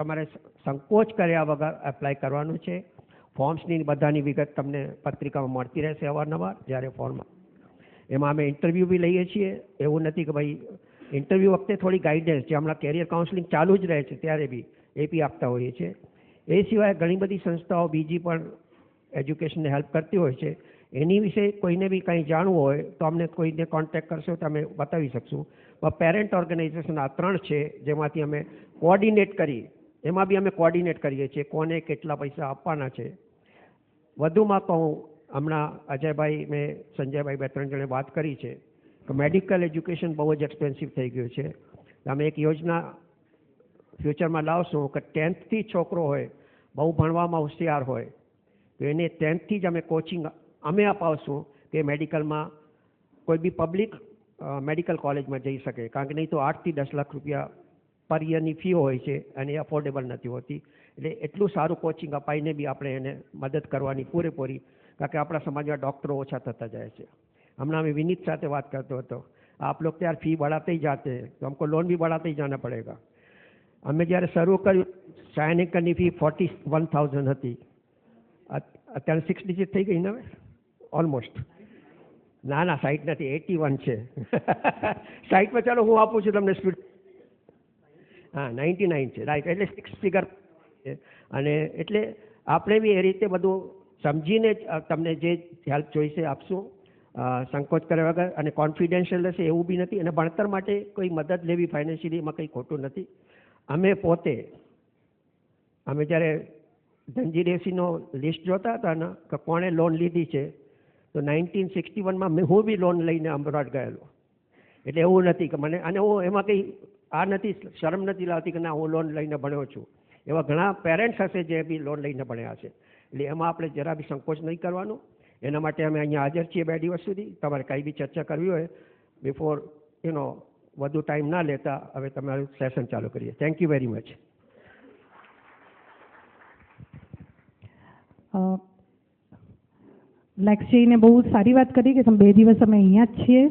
તમારે સંકોચ કર્યા વગર એપ્લાય કરવાનું છે. ફોર્મ્સની બધાની વિગત તમને પત્રિકામાં મળતી રહેશે અવારનવાર જ્યારે ફોર્મ. એમાં અમે ઇન્ટરવ્યૂ બી લઈએ છીએ. એવું નથી કે ભાઈ ઇન્ટરવ્યૂ વખતે થોડી ગાઈડન્સ જે હમણાં કેરિયર કાઉન્સેલિંગ ચાલુ જ રહે છે ત્યારે બી એ બી આપતા હોઈએ છીએ. એ સિવાય ઘણી બધી સંસ્થાઓ બીજી પણ એજ્યુકેશનને હેલ્પ કરતી હોય છે. એની વિશે કોઈને બી કંઈ જાણવું હોય તો અમને કોઈને કોન્ટેક્ટ કરશો તો અમે બતાવી શકશું. પેરેન્ટ ઓર્ગેનાઇઝેશન આ 3 છે જેમાંથી અમે કોઓર્ડિનેટ કરી, એમાં બી અમે કોઓર્ડિનેટ કરીએ છીએ કોને કેટલા પૈસા આપવાના છે. વધુમાં કહું, હમણાં અજયભાઈ મેં સંજયભાઈ 2-3 જણે વાત કરી છે કે મેડિકલ એજ્યુકેશન બહુ જ એક્સપેન્સિવ થઈ ગયું છે. અમે એક યોજના ફ્યુચરમાં લાવશું કે 10th થી છોકરો હોય, બહુ ભણવામાં હોશિયાર હોય તો એને 10th થી જ અમે કોચિંગ અમે અપાવશું કે મેડિકલમાં કોઈ બી પબ્લિક મેડિકલ કોલેજમાં જઈ શકે. કારણ કે નહીં તો 8 થી 10 લાખ રૂપિયા પર યરની ફી હોય છે અને એ અફોર્ડેબલ નથી હોતી. એટલે એટલું સારું કોચિંગ અપાઈને બી આપણે એને મદદ કરવાની પૂરેપૂરી, કારણ કે આપણા સમાજમાં ડૉક્ટરો ઓછા થતા જાય છે. હમણાં અમે વિનીત સાથે વાત કરતો હતો, आप लोग यार फी बढ़ाते ही जाते हैं तो हमको लोन भी बढ़ाते ही जाना पड़ेगा. અમે જ્યારે શરૂ કર્યું સાયન એકરની ફી 41,000 હતી, અત્યારે 6 ડિજિટ થઈ ગઈ ને હવે ઓલમોસ્ટ. ના 60 નથી, 81 છે. 60 ચાલો હું આપું છું તમને સ્પીડ. હા 99 છે, રાઈટ. એટલે 6 ફિગર છે. અને એટલે આપણે બી એ રીતે બધું સમજીને તમને જે હેલ્પ જોઈશે આપશું, સંકોચ કર્યા વગર. અને કોન્ફિડેન્શિયલ રહેશે એવું બી નથી. અને ભણતર માટે કોઈ મદદ લેવી ફાઇનાન્શિયલી એમાં કંઈ ખોટું નથી. અમે પોતે જ્યારે ધનજી રેસીનો લિસ્ટ જોતા હતા ને કે કોણે લોન લીધી છે તો 1961માં હું બી લોન લઈને અમદાવાદ ગયેલો. એટલે એવું નથી કે મને, અને હું એમાં કંઈ આ નથી, શરમ નથી લાવતી કે ના હું લોન લઈને ભણ્યો છું. એવા ઘણા પેરેન્ટ્સ હશે જે બી લોન લઈને ભણ્યા છે. એટલે એમાં આપણે જરા બી સંકોચ નહીં કરવાનો. એના માટે અમે અહીંયા હાજર છીએ 2 દિવસ સુધી. તમારે કંઈ બી ચર્ચા કરવી હોય બિફોર વધુ ટાઈમ ના લેતા હવે તમારું સેશન ચાલુ કરીએ. Thank you very much. લેક્સીને બહુ સારી વાત કરી કે તમે 2 દિવસ અમે અહીંયા જ છીએ.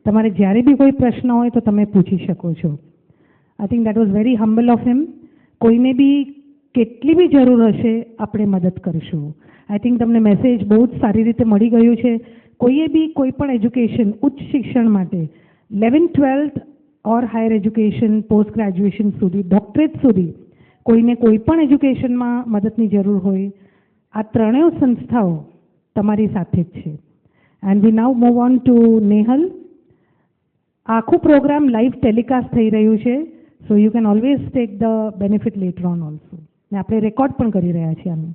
તમારે જ્યારે બી કોઈ પ્રશ્ન હોય તો તમે પૂછી શકો છો. I think that was very humble of him. કોઈને બી કેટલી બી જરૂર હશે આપણે મદદ કરીશું. આઈ થિંક તમને મેસેજ બહુ જ સારી રીતે મળી ગયું છે. કોઈએ બી કોઈ પણ એજ્યુકેશન, ઉચ્ચ શિક્ષણ માટે 11th 12th ઓર હાયર એજ્યુકેશન, પોસ્ટ ગ્રેજ્યુએશન સુધી, ડોક્ટરેટ સુધી કોઈને કોઈ પણ એજ્યુકેશનમાં મદદની જરૂર હોય, આ 3 સંસ્થાઓ તમારી સાથે જ છે. And we now move on two Nehal. આખું પ્રોગ્રામ લાઈવ ટેલિકાસ્ટ થઈ રહ્યું છે, so you can always take the benefit letter on also. ને આપણે રેકોર્ડ પણ કરી રહ્યા છીએ આનું.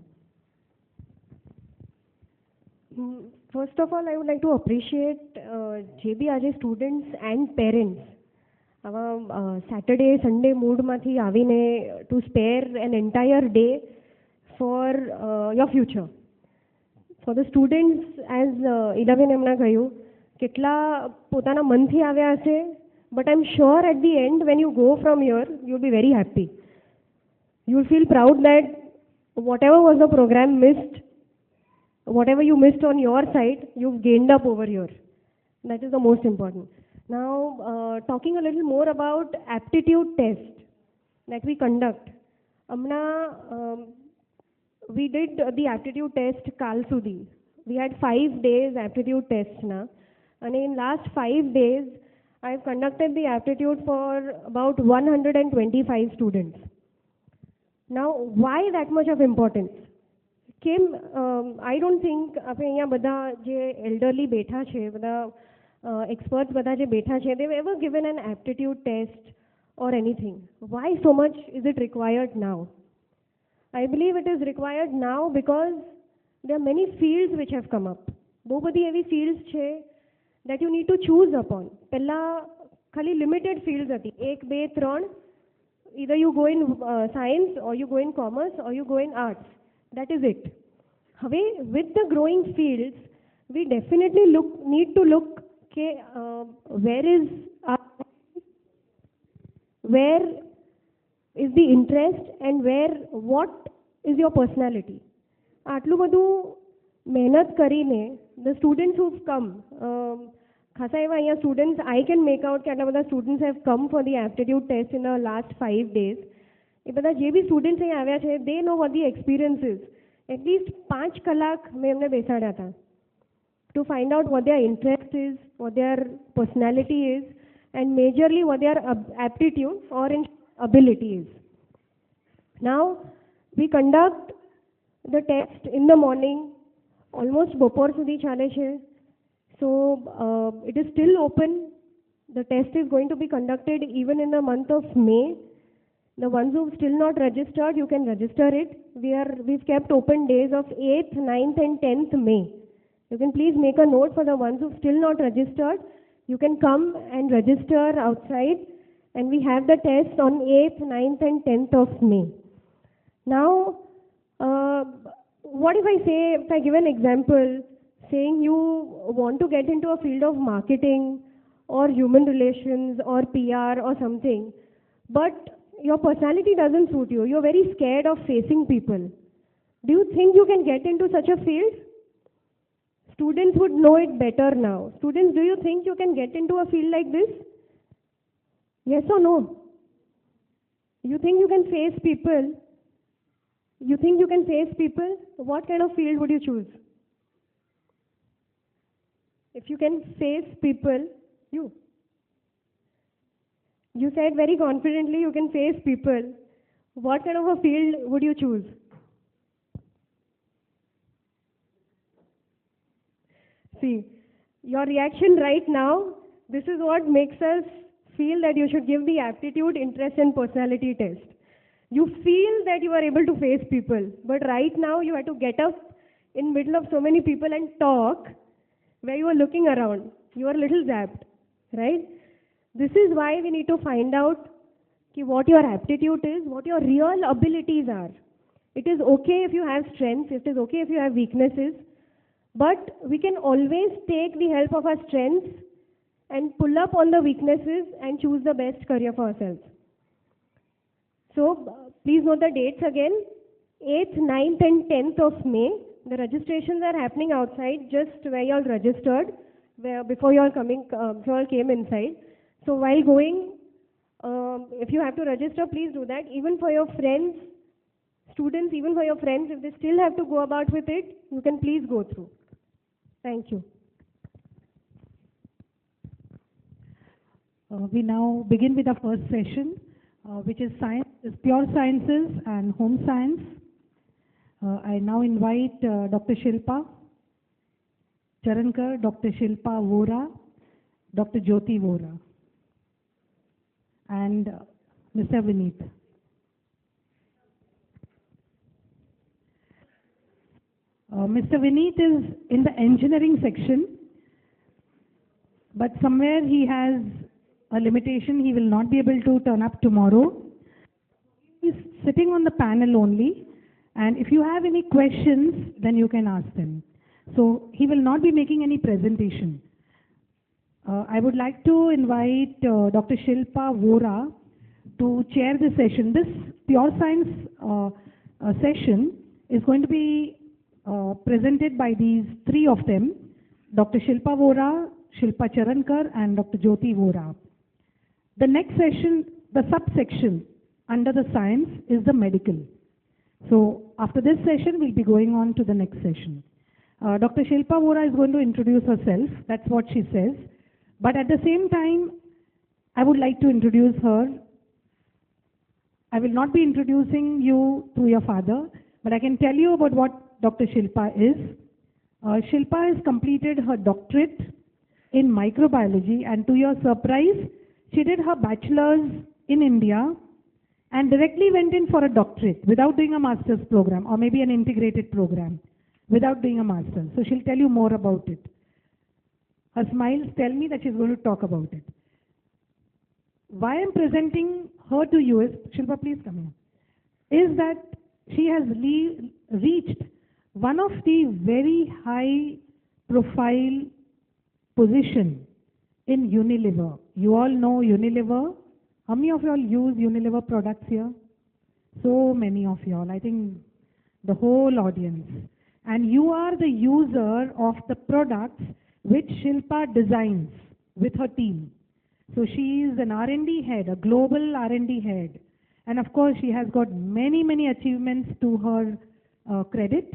First of all, I would like to appreciate જે બી આજે સ્ટુડન્ટ્સ એન્ડ પેરેન્ટ્સ આવા સેટરડે સન્ડે મૂડમાંથી આવીને to spare an entire day for your future. For the students, as eleven એમણે કહ્યું, કેટલા પોતાના મનથી આવ્યા હશે, but I am sure at the end when you go from here you will be very happy. You will feel proud that whatever was the program missed, whatever you missed on your side, you've gained up over here. That is the most important. Now, talking a little more about aptitude test that we conduct. Amna, we did the aptitude test Kal Sudhi. We had 5 days aptitude test na. And in last 5 days, I've conducted the aptitude for about 125 students. Now, why that much of importance? I don't think આપણે અહીંયા બધા જે elderly બેઠા છે, બધા experts બધા જે બેઠા છે, they've ever given an aptitude test or anything. Why so much is it required now? I believe it is required now because there are many fields which have come up. બહુ બધી એવી fields છે that you need to choose upon. પહેલા ખાલી limited fields હતી, 1, 2, 3. Either you go in science or you go in commerce or you go in arts. That is it. However, with the growing fields, we definitely need to look where is the interest and what is your personality. આટલું બધું મહેનત કરીને the students who've come, ખાસા એવા અહીંયા students, I can make out કે આટલા બધા students have come for the aptitude test in the last 5 days. એ બધા જે બી સ્ટુડન્ટ્સ અહીં આવ્યા છે, they know what the experience is. At least 5 કલાક મેં એમને બેસાડ્યા હતા to find out what their interest is, what their personality is, and majorly what their aptitude or ability is. Now, we conduct the test in the morning, almost bopor sudhi chale છે. So, it is still open. The test is going to be conducted even in the month of May. The ones who've still not registered, you can register it. We've kept open days of 8th, 9th and 10th May. You can please make a note for the ones who've still not registered. You can come and register outside, and we have the test on 8th, 9th and 10th of May. Now, what if I give an example, saying you want to get into a field of marketing or human relations or PR or something, but your personality doesn't suit you. You're very scared of facing people. Do you think you can get into such a field? Students would know it better now. Students, do you think you can get into a field like this? Yes or no? You think you can face people? You think you can face people? What kind of field would you choose? If you can face people, you said very confidently you can face people. What kind of a field would you choose? See, your reaction right now, this is what makes us feel that you should give the aptitude, interest and personality test. You feel that you are able to face people, but right now you have to get up in middle of so many people and talk where you are looking around. You are a little zapped, right? This is why we need to find out what your aptitude is, what your real abilities are. It is okay if you have strengths, it is okay if you have weaknesses, but we can always take the help of our strengths and pull up on the weaknesses and choose the best career for ourselves. So, please note the dates again, 8th, 9th and 10th of May. The registrations are happening outside, just where you all registered, before you all came inside. So while going, if you have to register, please do that. Even for your friends, students, even for your friends, if they still have to go about with it, you can please go through. Thank you. We now begin with the first session, which is science, is pure sciences and home science. I now invite Dr. Shilpa Charankar, Dr. Shilpa Vora, Dr. Jyoti Vora, and Mr. Vineet. Mr. Vineet is in the engineering section, but somewhere he has a limitation. He will not be able to turn up tomorrow. He is sitting on the panel only, and if you have any questions, then you can ask them. So he will not be making any presentation. I would like to invite Dr. Shilpa Vora to chair this session. This pure science session is going to be presented by these three of them, Dr. Shilpa Vora, Shilpa Charankar and Dr. Jyoti Vora. The next session, the subsection under the science is the medical. So after this session, we'll be going on to the next session. Dr. Shilpa Vora is going to introduce herself, that's what she says. But at the same time, I would like to introduce her. I will not be introducing you to your father, but I can tell you about what Dr. Shilpa is. Shilpa has completed her doctorate in microbiology, and to your surprise, she did her bachelor's in India and directly went in for a doctorate without doing a master's program or maybe an integrated program, without doing a master's. So she'll tell you more about it. Her smiles tell me that she's going to talk about it. Why I'm presenting her to you is, Shilpa, please come here, is that she has reached one of the very high profile position in Unilever. You all know Unilever. How many of you all use Unilever products here? So many of you all, I think the whole audience. And you are the user of the products which Shilpa designs with her team. So she is an R&D head, a global R&D head, And of course, she has got many, many achievements to her credit.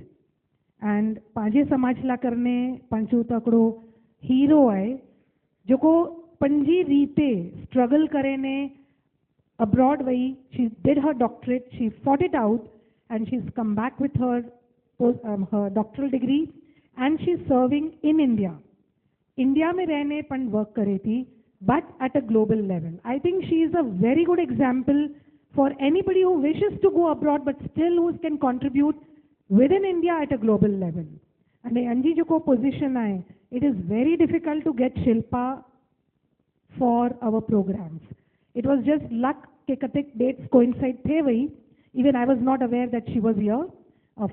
And पंहिंजे समाज लाइ करने पंहिंजो तकिड़ो hero आहे जेको पंहिंजी रीते स्ट्रगल करे ने abroad वई. She did her doctorate, she fought it out, and she's come back with her doctoral degree, and she's serving in India. India में रहने पण work करे थी, but at a global level. I think she is a very good example for anybody who wishes to go abroad, but still who can contribute within India at a global level. And अंजी जो को position आए, it is very difficult to get Shilpa for our programs. It was just luck के कतेक dates coincide थे वही. Even I was not aware that she was here.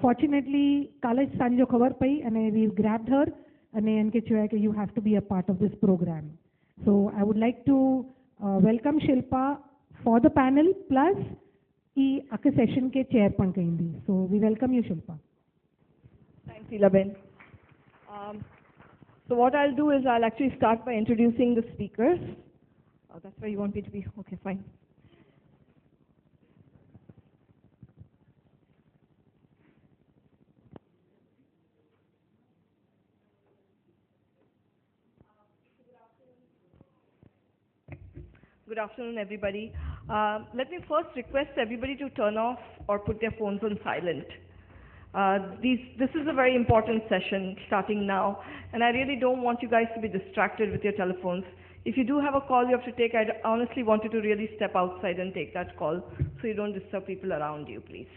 Fortunately, college सांजो खबर पई and we grabbed her and इनके चुया कि you have to be a part of this program. So I would like to welcome Shilpa for the panel plus ई आके session के chair पण कहीं. So we welcome you, Shilpa. Thanks, Ilaben. So what I'll do is I'll actually start by introducing the speakers. Oh, that's where you want me to be? Okay, fine. Good afternoon, everybody. Let me first request everybody to turn off or put their phones on silent. This is a very important session starting now, and I really don't want you guys to be distracted with your telephones. If you do have a call you have to take, I honestly want you to really step outside and take that call so you don't disturb people around you, please.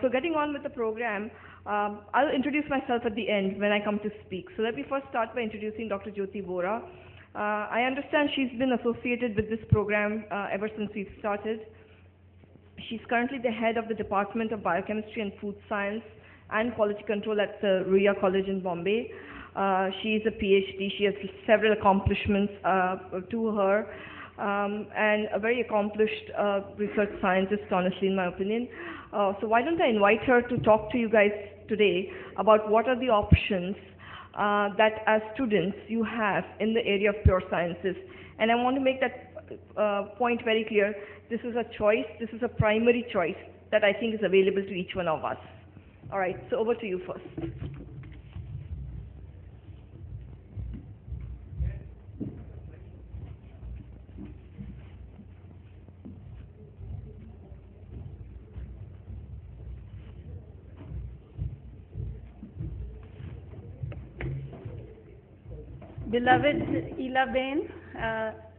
So getting on with the program, I'll introduce myself at the end when I come to speak. So let me first start by introducing Dr. Jyoti Vora. I understand she's been associated with this program ever since we've started. She's currently the head of the Department of Biochemistry and Food Science and Quality Control at the Ruia College in Bombay. She is a PhD. She has several accomplishments to her and a very accomplished research scientist, honestly, in my opinion. So why don't I invite her to talk to you guys today about what are the options that as students you have in the area of pure sciences. And I want to make that point very clear. This is a choice, this is a primary choice that I think is available to each one of us. All right, so over to you first. Beloved Ilaben,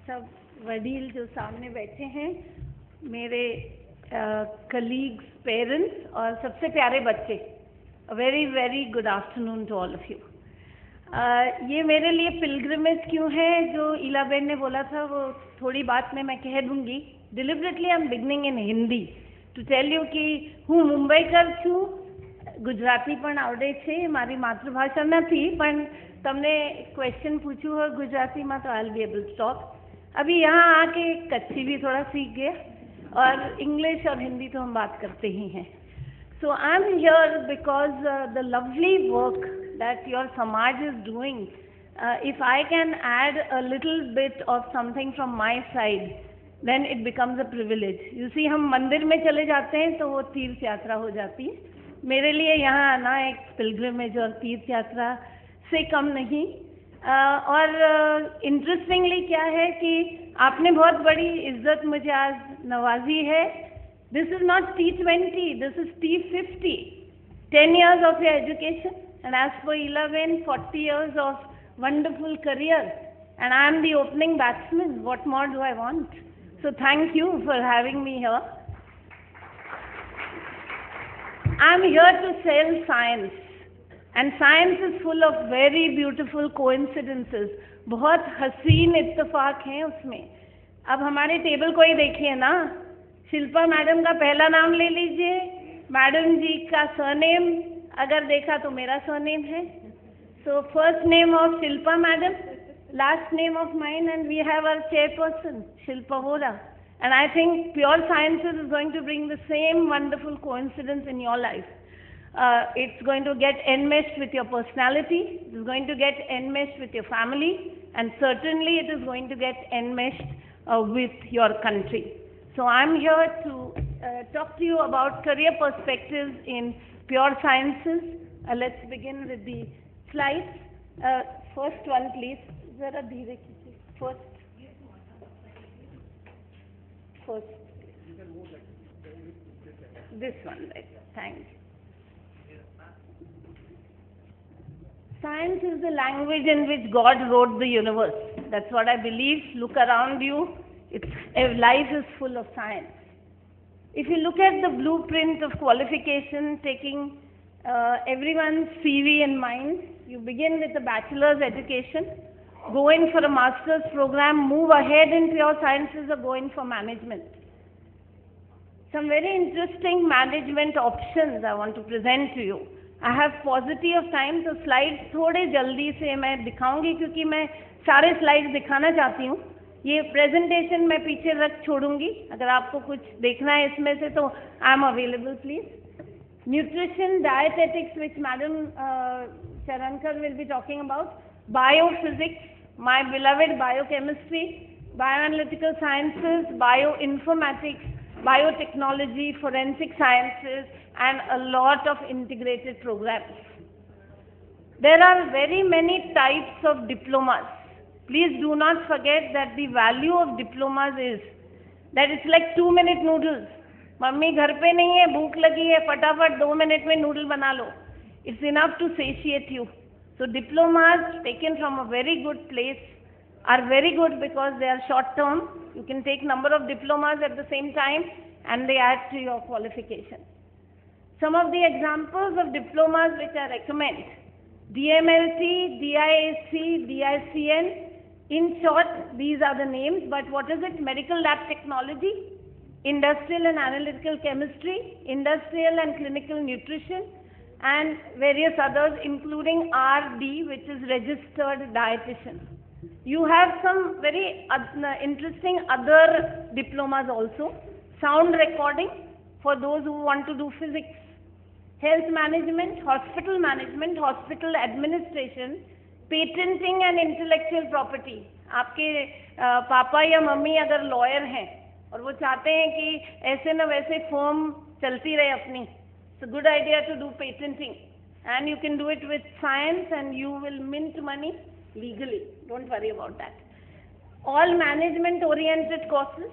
सब वडील जो सामने बैठे हैं, मेरे colleagues, parents और सबसे प्यारे बच्चे, a very very good afternoon to all of you. ये मेरे लिए pilgrimage क्यों है जो इलाबेन ने बोला था वो थोड़ी बात में मैं कह दूंगी. Deliberately I'm beginning in Hindi to tell you कि હું મુંબઈકર છું, ગુજરાતી પણ આવડે છે, મારી માતૃભાષા નથી, પણ તમને क्वेश्चन पूछू हो गुजराती में तो I will be able to talk. अभी यहाँ आके कच्ची भी थोड़ा सीख गया और इंग्लिश और हिंदी तो हम बात करते ही हैं. So I am here because the lovely work that your Samaj is doing. If I can add a little bit of something from my side then it becomes a privilege. You see, हम मंदिर में चले जाते हैं तो वो तीर्थ यात्रा हो जाती है. मेरे लिए यहाँ आना एक पिलग्रिमेज और तीर्थ यात्रा से कम नहीं. और इंटरेस्टिंगली क्या है कि आपने बहुत बड़ी इज्जत मुझे आज नवाजी है. This is not T20, this is T50. 10 years of your education and as for 11, 40 years of wonderful career, and I am the opening batsman. What more do I want? So thank you for having me here. I am here to sell science. And science is full of very beautiful coincidences. बहुत हसीन इत्तेफाक हैं उसमें. अब हमारे table को ही देखिए ना, शिल्पा मैडम का पहला नाम ले लीजिए, मैडम जी का सरनेम अगर देखा तो मेरा सरनेम है. So first name of Shilpa madam, last name of mine, and we have our chairperson, Shilpa Vora. And I think pure sciences is going to bring the same wonderful coincidence in your life. It's going to get enmeshed with your personality, it's going to get enmeshed with your family, and certainly it is going to get enmeshed with your country. So I'm here to talk to you about career perspectives in pure sciences. Let's begin with the slides. First one, please. Zara dheere kijiye. First. This one, right? Thanks. Science is the language in which God wrote the universe. That's what I believe. Look around you. Life is full of science. If you look at the blueprint of qualification, taking everyone's CV in mind, you begin with a bachelor's education, go in for a master's program, move ahead in pure sciences, or go in for management. Some very interesting management options I want to present to you. I have paucity of time, so slides थोड़े जल्दी से मैं दिखाऊंगी क्योंकि मैं सारे slides दिखाना चाहती हूँ. ये presentation मैं पीछे रख छोड़ूंगी. अगर आपको कुछ देखना है इसमें से तो I am available, please. Nutrition, dietetics, which Madam Charankar will be talking about. Biophysics, my beloved biochemistry, bioanalytical sciences, bioinformatics, biotechnology, forensic sciences, and a lot of integrated programs. There are very many types of diplomas. Please do not forget that the value of diplomas is that it's like 2-minute noodles. Mummy घर पे नहीं है, भूख लगी है, फटाफट 2 minute में noodle बना लो. It's enough to satiate you. So diplomas taken from a very good place are very good because they are short term. You can take number of diplomas at the same time and they add to your qualification. Some of the examples of diplomas which I recommend: DMLT, DIAC, DICN. In short, these are the names, but what is it? Medical lab technology, industrial and analytical chemistry, industrial and clinical nutrition, and various others including RD, which is registered dietitian. You have some very interesting other diplomas also. Sound recording for those who want to do physics. Health management, hospital administration, patenting and intellectual property. आपके पापा या mummy अगर lawyer हैं और वो चाहते हैं कि ऐसे न वैसे फॉर्म चलती रहे अपनी, it's a good idea to do patenting, and you can do it with science and you will mint money legally. Don't worry about that. All management oriented courses,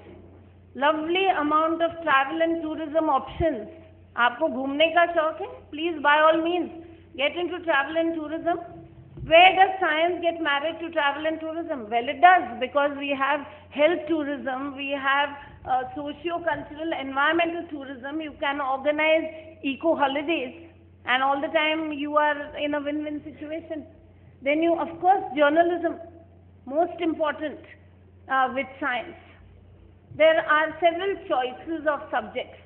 lovely amount of travel and tourism options. आपको घूमने का शौक है? Please, by all means, get into travel and tourism. Where does science get married to travel and tourism? Well, it does, because we have health tourism, we have socio-cultural environmental tourism. You can organize eco holidays and all the time you are in a win-win situation. Then you, of course, journalism, most important with science. There are several choices of subjects: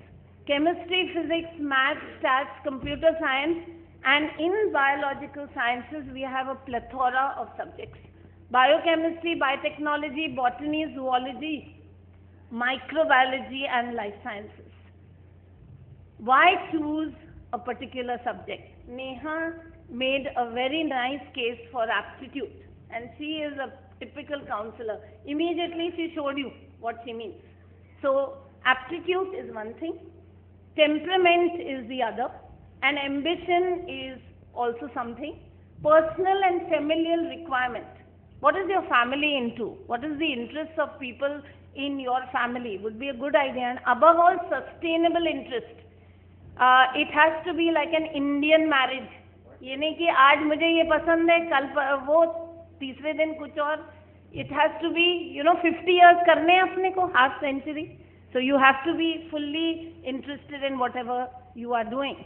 chemistry, physics, maths, stats, computer science, and in biological sciences we have a plethora of subjects: biochemistry, biotechnology, botany, zoology, microbiology, and life sciences. Why choose a particular subject? Neha made a very nice case for aptitude, and she is a typical counselor. Immediately she showed you what she means. So aptitude is one thing, temperament is the other, and ambition is also something. Personal and familial requirement. What is your family into? What is the interests of people in your family would be a good idea, and above all, sustainable interest. It has to be like an Indian marriage. ये नहीं कि आज मुझे ये पसंद है, कल वो तीसरे दिन कुछ और. It has to be, 50 years करने हैं अपने को, half century. So you have to be fully interested in whatever you are doing.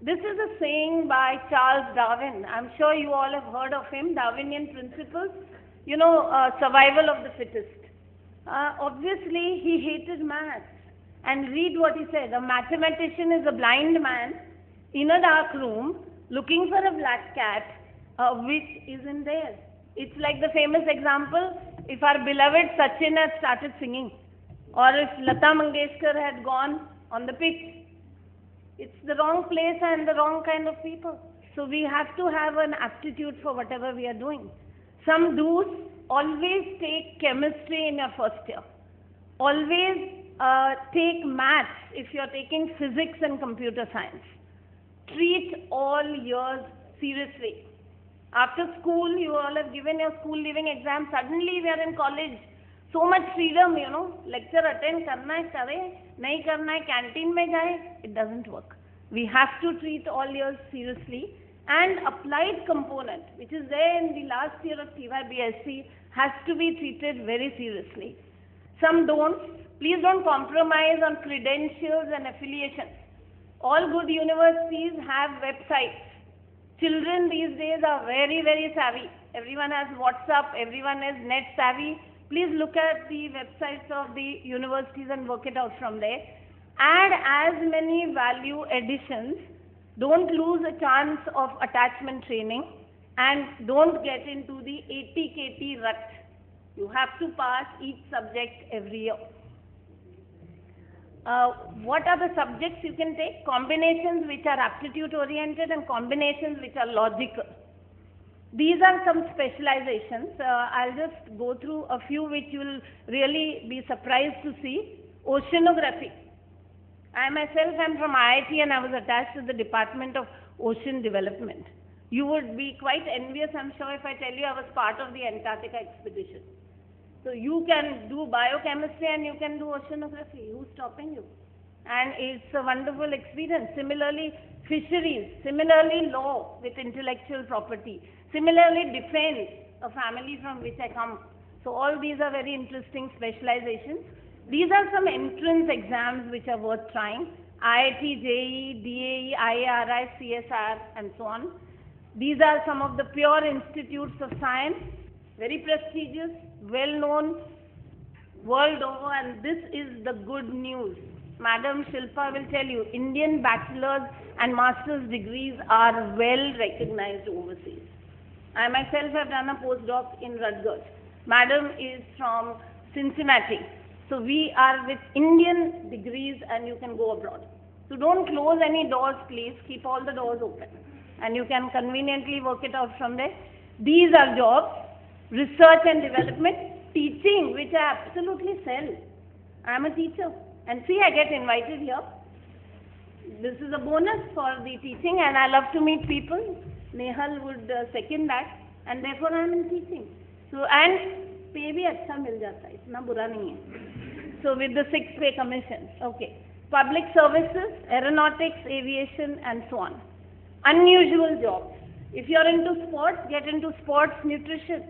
This is a saying by Charles Darwin. I'm sure you all have heard of him, Darwinian principles. Survival of the fittest. Obviously, he hated maths. And read what he said. A mathematician is a blind man in a dark room looking for a black cat which isn't there. It's like the famous example, if our beloved Sachin had started singing, or if Lata Mangeshkar had gone on the pitch. It's the wrong place and the wrong kind of people. So we have to have an aptitude for whatever we are doing. Some do's always take chemistry in your first year. Always take maths if you're taking physics and computer science. Treat all years seriously. After school, you all have given your school leaving exam. Suddenly we are in college. So much freedom, you know. Lecture attend karna hai, kare, nahi karna hai, canteen mein jaye. It doesn't work. We have to treat all years seriously. And applied component, which is there in the last year of TYBSc, has to be treated very seriously. Some don't. Please don't compromise on credentials and affiliations. All good universities have websites. Children these days are very, very savvy. Everyone has WhatsApp, everyone is net savvy. Please look at the websites of the universities and work it out from there. Add as many value additions. Don't lose a chance of attachment training, and don't get into the 80 KT rut. You have to pass each subject every year. What are the subjects you can take? Combinations which are aptitude oriented and combinations which are logical. These are some specializations. I'll just go through a few which you will really be surprised to see. Oceanography. I myself am from IIT and I was attached to the Department of Ocean Development. You would be quite envious, I'm sure, if I tell you I was part of the Antarctica expedition. So you can do biochemistry and you can do oceanography. Who's stopping you? And it's a wonderful experience. Similarly, fisheries. Similarly, law with intellectual property. Similarly, defense, a family from which I come. So all these are very interesting specializations. These are some entrance exams which are worth trying. IIT, JEE, DAE, IARI, CSR, and so on. These are some of the pure institutes of science, very prestigious, well-known world over, and this is the good news. Madam Shilpa will tell you, Indian bachelor's and master's degrees are well recognized overseas. I myself have done a postdoc in Rutgers. Madam is from Cincinnati. So we are with Indian degrees and you can go abroad. So don't close any doors, please. Keep all the doors open. And you can conveniently work it out from there. These are jobs. Research and development. Teaching, which I absolutely sell. I am a teacher. And see, I get invited here. This is a bonus for the teaching and I love to meet people. Nehal would second that. And therefore I am in teaching. So, and pay bhi acha mil jata hai. Itna bura nahi hai. So with the 6 pay commissions, okay. Public services, aeronautics, aviation, and so on. Unusual jobs. If you are into sports, get into sports nutrition.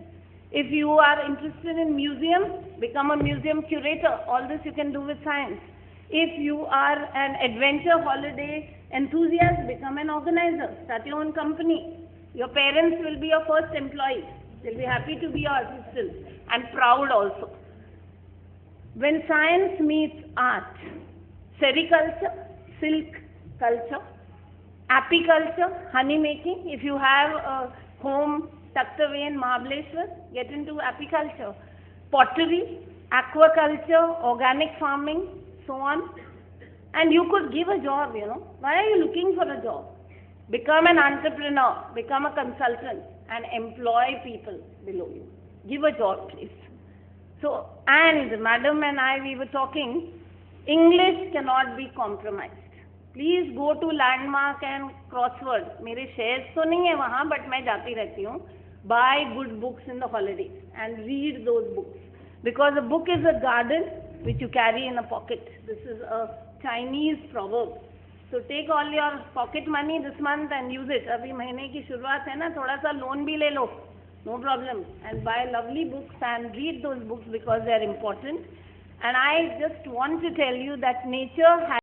If you are interested in museums, become a museum curator. All this you can do with science. If you are an adventure holiday enthusiast, become an organizer. Start your own company. Your parents will be your first employees. They'll be happy to be your assistants and proud also. When science meets art, sericulture, silk culture, apiculture, honey making. If you have a home tucked away in Mahabaleshwar, get into apiculture. Pottery, aquaculture, organic farming, so on. And you could give a job, you know. Why are you looking for a job? Become an entrepreneur, become a consultant and employ people below you. Give a job, please. So, and Madam and I, we were talking, English cannot be compromised. Please go to Landmark and Crossword. मेरे shares तो नहीं है वहाँ, but मैं जाती रहती हूँ. Buy good books in the holidays and read those books. Because a book is a garden which you carry in a pocket. This is a Chinese proverb. So take all your pocket money this month and use it. अभी महीने की शुरुआत है ना, थोड़ा सा loan भी ले लो. No problem. And buy lovely books and read those books because they are important. And I just want to tell you that nature has